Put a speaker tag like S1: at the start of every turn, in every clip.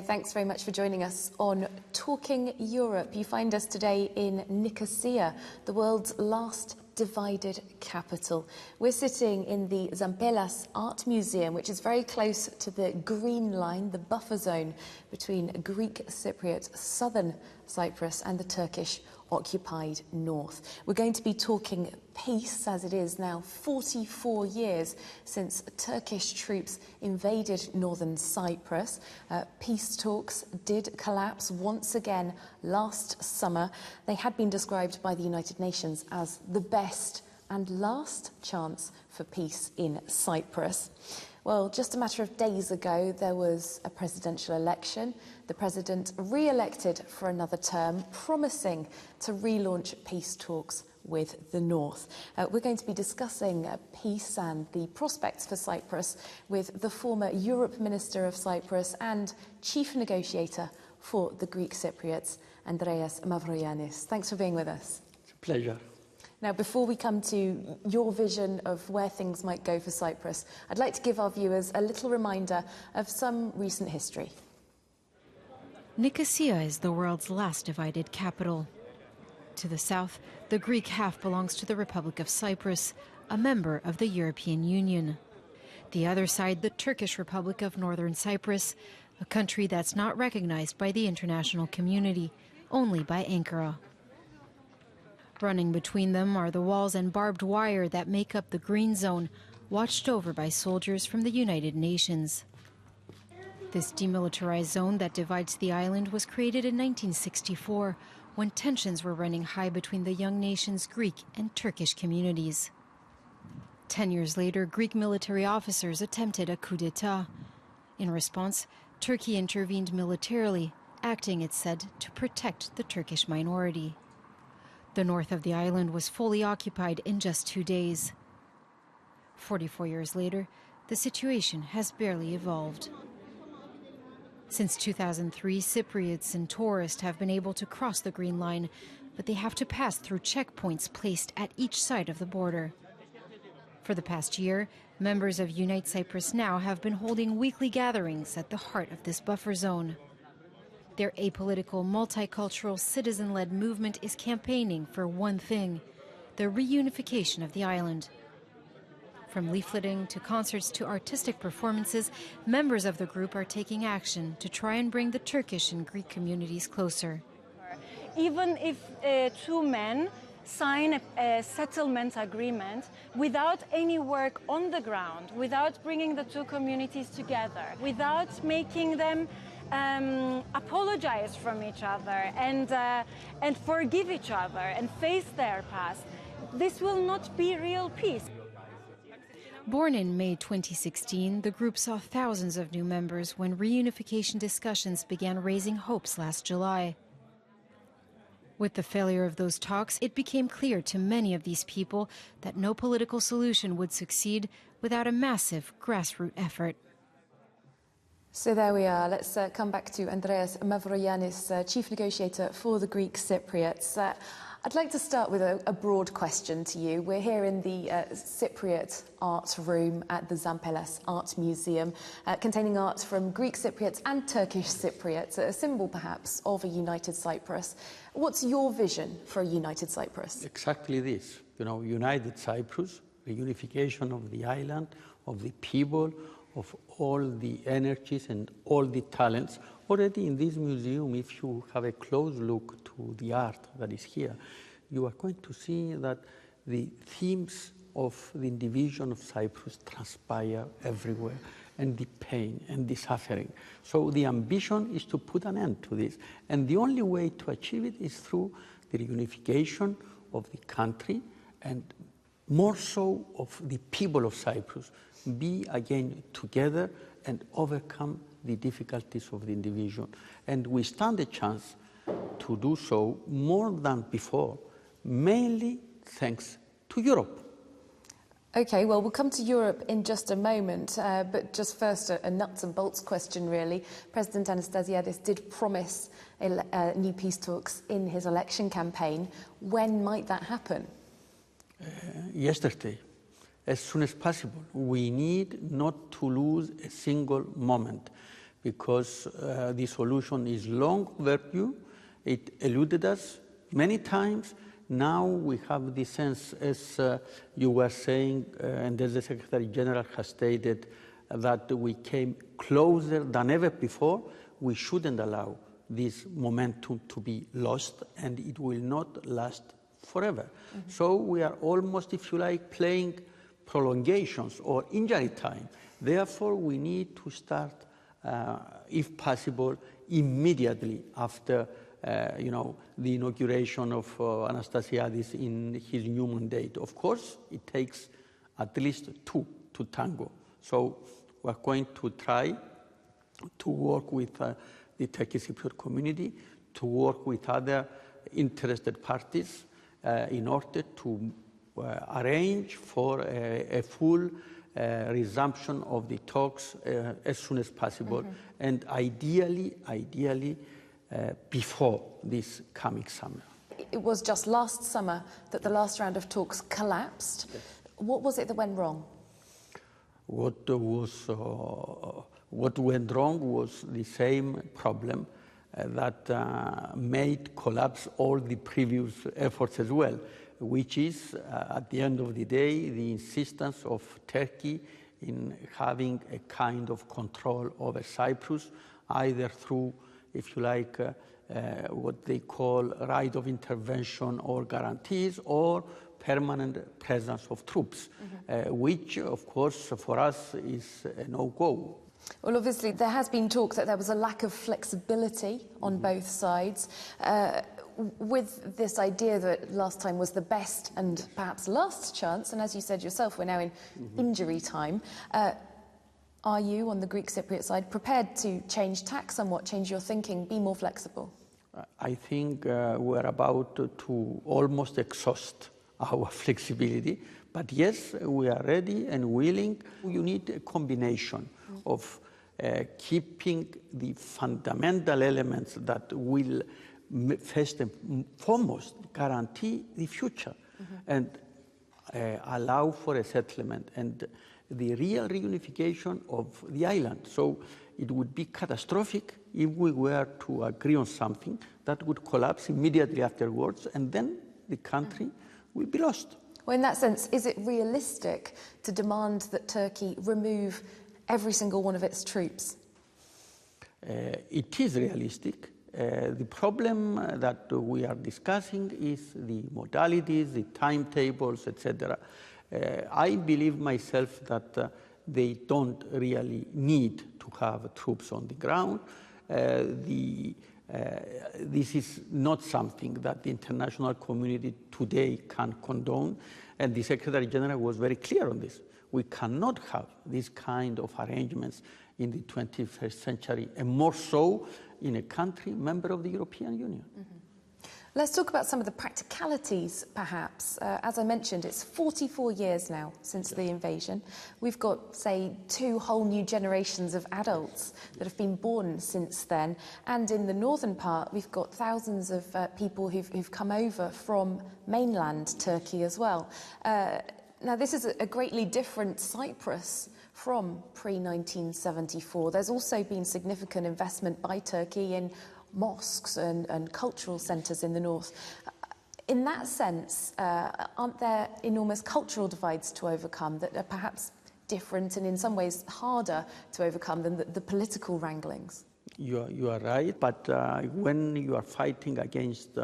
S1: say thanks very much for joining us on Talking Europe. You find us today in Nicosia, the world's last divided capital. We're sitting in the Zampelas Art Museum, which is very close to the green line, the buffer zone between Greek Cypriot, southern Cyprus, and the Turkish occupied north. We're going to be talking peace, as it is now 44 years since Turkish troops invaded northern Cyprus. Peace talks did collapse once again last summer. They had been described by the United Nations as the best and last chance for peace in Cyprus. Well, just a matter of days ago, there was a presidential election. The president re-elected for another term, promising to relaunch peace talks with the North. We're going to be discussing peace and the prospects for Cyprus with the former Europe Minister of Cyprus and chief negotiator for the Greek Cypriots, Andreas Mavroyiannis. Thanks for being with us.
S2: It's a pleasure.
S1: Now, before we come to your vision of where things might go for Cyprus, I'd like to give our viewers a little reminder of some recent history.
S3: Nicosia is the world's last divided capital. To the south, the Greek half belongs to the Republic of Cyprus, a member of the European Union. The other side, the Turkish Republic of Northern Cyprus, a country that's not recognized by the international community, only by Ankara. Running between them are the walls and barbed wire that make up the green zone, watched over by soldiers from the United Nations. This demilitarized zone that divides the island was created in 1964, when tensions were running high between the young nation's Greek and Turkish communities. 10 years later, Greek military officers attempted a coup d'etat. In response, Turkey intervened militarily, acting, it's said, to protect the Turkish minority. The north of the island was fully occupied in just 2 days. 44 years later, the situation has barely evolved. Since 2003, Cypriots and tourists have been able to cross the Green Line, but they have to pass through checkpoints placed at each side of the border. For the past year, members of Unite Cyprus Now have been holding weekly gatherings at the heart of this buffer zone. Their apolitical, multicultural, citizen-led movement is campaigning for one thing: the reunification of the island. From leafleting to concerts to artistic performances, members of the group are taking action to try and bring the Turkish and Greek communities closer.
S4: Even if two men sign a settlement agreement without any work on the ground, without bringing the two communities together, without making them apologize from each other and forgive each other and face their past, this will not be real peace.
S3: Born in May 2016, the group saw thousands of new members when reunification discussions began raising hopes last July. With the failure of those talks, it became clear to many of these people that no political solution would succeed without a massive grassroots effort.
S1: So there we are. Let's come back to Andreas Mavroyiannis, chief negotiator for the Greek Cypriots. I'd like to start with a broad question to you. We're here in the Cypriot art room at the Zampelas Art Museum, containing art from Greek Cypriots and Turkish Cypriots, a symbol perhaps of a united Cyprus. What's your vision for a united Cyprus?
S2: Exactly this. United Cyprus, the unification of the island, of the people, of all the energies and all the talents. Already in this museum, if you have a close look to the art that is here, you are going to see that the themes of the division of Cyprus transpire everywhere, and the pain and the suffering. So the ambition is to put an end to this. And the only way to achieve it is through the reunification of the country, and more so of the people of Cyprus, be again together and overcome the difficulties of the division. And we stand a chance to do so more than before, mainly thanks to Europe.
S1: OK, well, we'll come to Europe in just a moment, but just first a nuts and bolts question, really. President Anastasiadis did promise new peace talks in his election campaign. When might that happen?
S2: Yesterday, as soon as possible. We need not to lose a single moment. because the solution is long overdue. It eluded us many times. Now we have the sense, as you were saying, and as the Secretary General has stated, that we came closer than ever before. We shouldn't allow this momentum to be lost, and it will not last forever. Mm-hmm. So we are almost, if you like, playing prolongations or injury time. Therefore, we need to start, if possible, immediately after the inauguration of Anastasiadis in his new mandate. Of course, it takes at least two to tango. So we're going to try to work with the Turkish Cypriot community, to work with other interested parties in order to arrange for a full resumption of the talks as soon as possible, mm-hmm. and ideally before this coming summer.
S1: It was just last summer that the last round of talks collapsed. Yes. What was it that went wrong?
S2: What went wrong was the same problem that made collapse all the previous efforts as well, which is, at the end of the day, the insistence of Turkey in having a kind of control over Cyprus, either through, if you like, what they call right of intervention or guarantees, or permanent presence of troops, mm-hmm. Which, of course, for us is a no-go.
S1: Well, obviously, there has been talk that there was a lack of flexibility on mm-hmm. both sides. With this idea that last time was the best and perhaps last chance, and as you said yourself, we're now in mm-hmm. injury time. Are you, on the Greek Cypriot side, prepared to change tack somewhat, change your thinking, be more flexible?
S2: I think we're about to almost exhaust our flexibility, but yes, we are ready and willing. You need a combination mm-hmm. of keeping the fundamental elements that will first and foremost guarantee the future, mm-hmm. and allow for a settlement and the real reunification of the island. So it would be catastrophic if we were to agree on something that would collapse immediately afterwards, and then the country mm-hmm. will be lost.
S1: Well, in that sense, is it realistic to demand that Turkey remove every single one of its troops?
S2: It is realistic. The problem that we are discussing is the modalities, the timetables, etc. I believe myself that they don't really need to have troops on the ground. This is not something that the international community today can condone, and the Secretary General was very clear on this. We cannot have this kind of arrangements in the 21st century, and more so in a country member of the European Union.
S1: Mm-hmm. Let's talk about some of the practicalities, perhaps. As I mentioned, it's 44 years now since the invasion. We've got, say, 2 whole new generations of adults that have been born since then. And in the northern part, we've got thousands of people who've come over from mainland Turkey as well. Now, this is a greatly different Cyprus from pre-1974. There's also been significant investment by Turkey in mosques and cultural centres in the north. In that sense, aren't there enormous cultural divides to overcome that are perhaps different and in some ways harder to overcome than the political wranglings?
S2: You are right, but when you are fighting against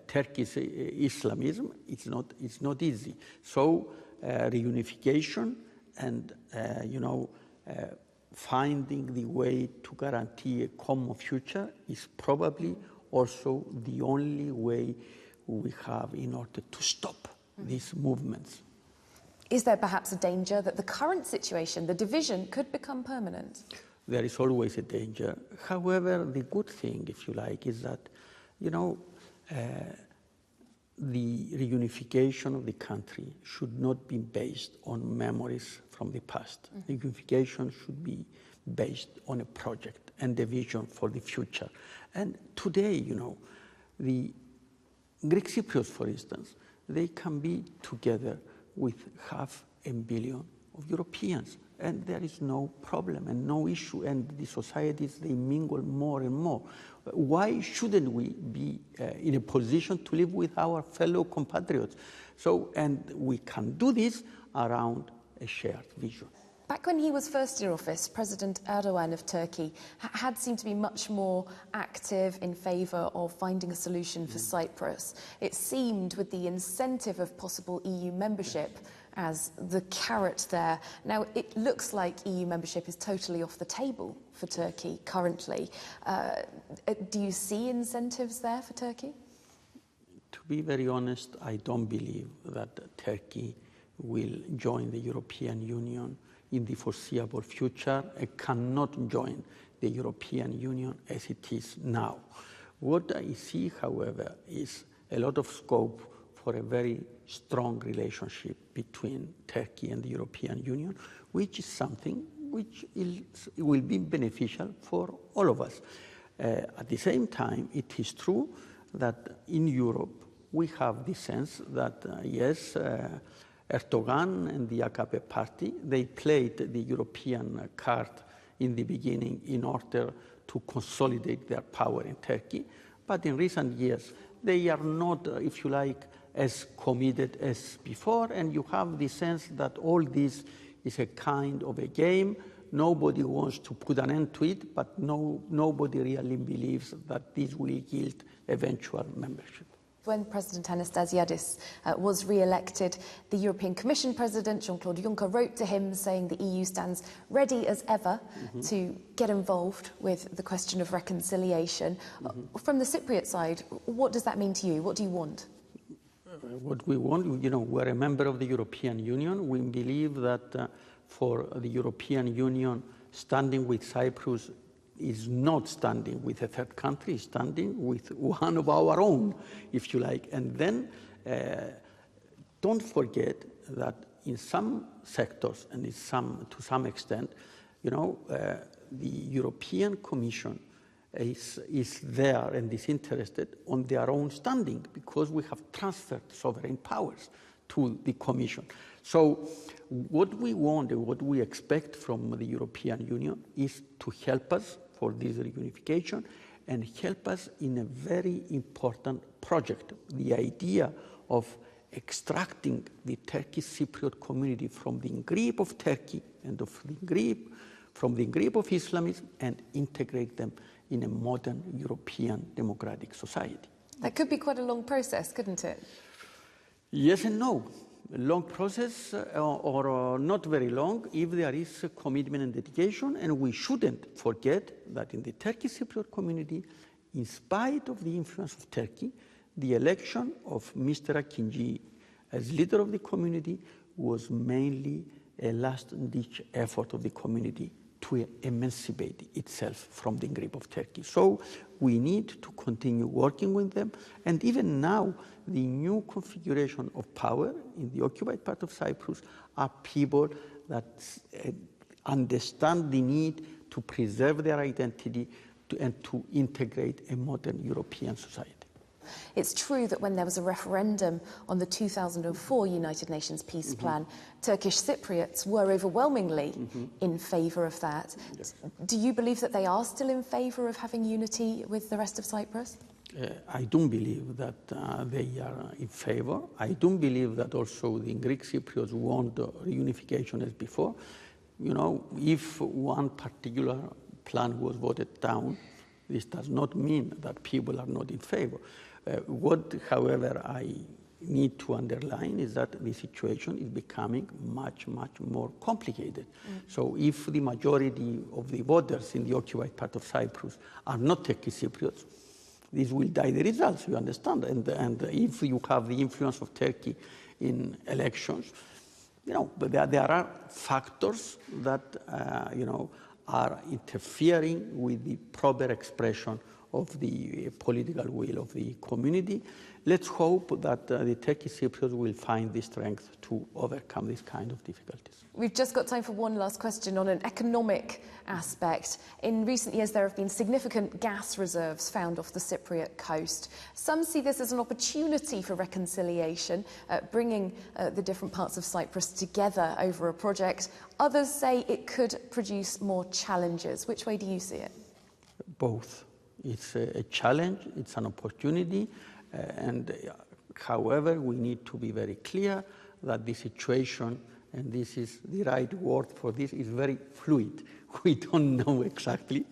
S2: Turkish Islamism, it's not easy. So reunification and finding the way to guarantee a common future is probably also the only way we have in order to stop these movements.
S1: Is there perhaps a danger that the current situation, the division, could become permanent?
S2: There is always a danger. However, the good thing, if you like, is that, the reunification of the country should not be based on memories from the past. Mm-hmm. Reunification should be based on a project and a vision for the future. And today, the Greek Cypriots, for instance, they can be together with 500 million of Europeans, and there is no problem and no issue, and the societies, they mingle more and more. Why shouldn't we be in a position to live with our fellow compatriots? So, and we can do this around a shared vision.
S1: Back when he was first in office, President Erdogan of Turkey had seemed to be much more active in favour of finding a solution for Cyprus. It seemed with the incentive of possible EU membership as the carrot there. Now, it looks like EU membership is totally off the table for Turkey currently. Do you see incentives there for Turkey?
S2: To be very honest, I don't believe that Turkey will join the European Union in the foreseeable future. It cannot join the European Union as it is now. What I see, however, is a lot of scope for a very strong relationship between Turkey and the European Union, which is something which will be beneficial for all of us. At the same time, it is true that in Europe we have the sense that, yes, Erdogan and the AKP party, they played the European card in the beginning in order to consolidate their power in Turkey. But in recent years, they are not, if you like, as committed as before. And you have the sense that all this is a kind of a game. Nobody wants to put an end to it, but nobody really believes that this will yield eventual membership.
S1: When President Anastasiadis was re-elected, the European Commission President, Jean-Claude Juncker, wrote to him saying the EU stands ready as ever to get involved with the question of reconciliation. From the Cypriot side, what does that mean to you? What do you want?
S2: What we want, you know, we're a member of the European Union. We believe that for the European Union, standing with Cyprus is not standing with a third country, is standing with one of our own, if you like. And then don't forget that in some sectors and to some extent, you know, the European Commission is there and is interested on their own standing because we have transferred sovereign powers to the Commission. So what we want and what we expect from the European Union is to help us for this reunification and help us in a very important project. The idea of extracting the Turkish Cypriot community from the grip of Turkey and from the grip of Islamism and integrate them in a modern European democratic society.
S1: That could be quite a long process, couldn't it?
S2: Yes and no. A long process or not very long if there is a commitment and dedication, and we shouldn't forget that in the Turkish Cypriot community, in spite of the influence of Turkey, the election of Mr. Akinci as leader of the community was mainly a last-ditch effort of the community to emancipate itself from the grip of Turkey. So we need to continue working with them, and even now, the new configuration of power in the occupied part of Cyprus are people that understand the need to preserve their identity and to integrate a modern European society.
S1: It's true that when there was a referendum on the 2004 United Nations Peace Plan, Turkish Cypriots were overwhelmingly in favour of that. Yes. Do you believe that they are still in favour of having unity with the rest of Cyprus?
S2: I don't believe that they are in favour. I don't believe that also the Greek Cypriots want reunification as before. You know, if one particular plan was voted down, this does not mean that people are not in favour. What, however, I need to underline is that the situation is becoming much, much more complicated. So if the majority of the voters in the occupied part of Cyprus are not Turkish Cypriots, this will die the results, you understand. And if you have the influence of Turkey in elections, you know, but there are factors that, you know, are interfering with the proper expression of the political will of the community. Let's hope that the Turkish Cypriots will find the strength to overcome this kind of difficulties.
S1: We've just got time for one last question on an economic aspect. In recent years, there have been significant gas reserves found off the Cypriot coast. Some see this as an opportunity for reconciliation, bringing the different parts of Cyprus together over a project. Others say it could produce more challenges. Which way do you see it?
S2: Both. It's a challenge, it's an opportunity, however, we need to be very clear that the situation, and this is the right word for this, is very fluid. We don't know exactly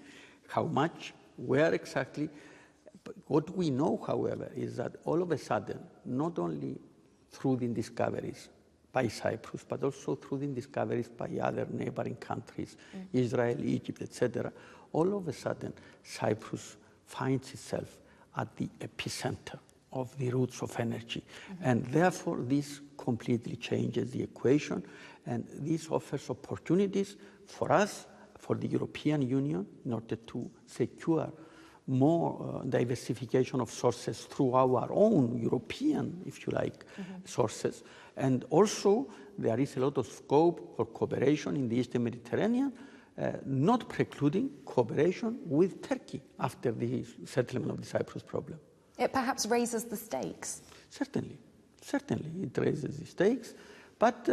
S2: how much, where exactly. But what we know, however, is that all of a sudden, not only through the discoveries by Cyprus, but also through the discoveries by other neighboring countries, Israel, Egypt, etc., all of a sudden, Cyprus finds itself at the epicenter of the roots of energy. And therefore, this completely changes the equation, and this offers opportunities for us, for the European Union, in order to secure more diversification of sources through our own European, if you like, sources. And also, there is a lot of scope for cooperation in the Eastern Mediterranean, not precluding cooperation with Turkey after the settlement of the Cyprus problem.
S1: It perhaps raises the stakes.
S2: Certainly, it raises the stakes. But,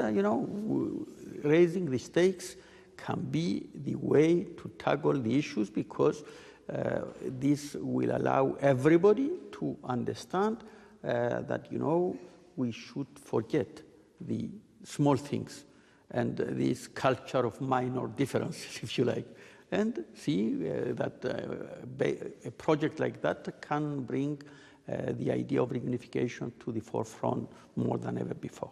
S2: raising the stakes can be the way to tackle the issues, because this will allow everybody to understand that, we should forget the small things and this culture of minor differences, if you like, and see that a project like that can bring the idea of reunification to the forefront more than ever before.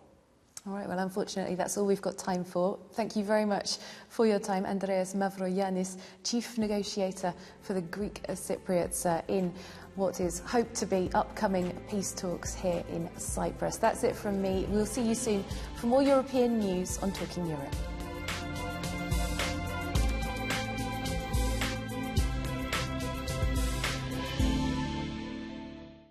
S1: All right, well, unfortunately, that's all we've got time for. Thank you very much for your time, Andreas Mavroyiannis, Chief Negotiator for the Greek Cypriots in what is hoped to be upcoming peace talks here in Cyprus. That's it from me. We'll see you soon for more European news on Talking Europe.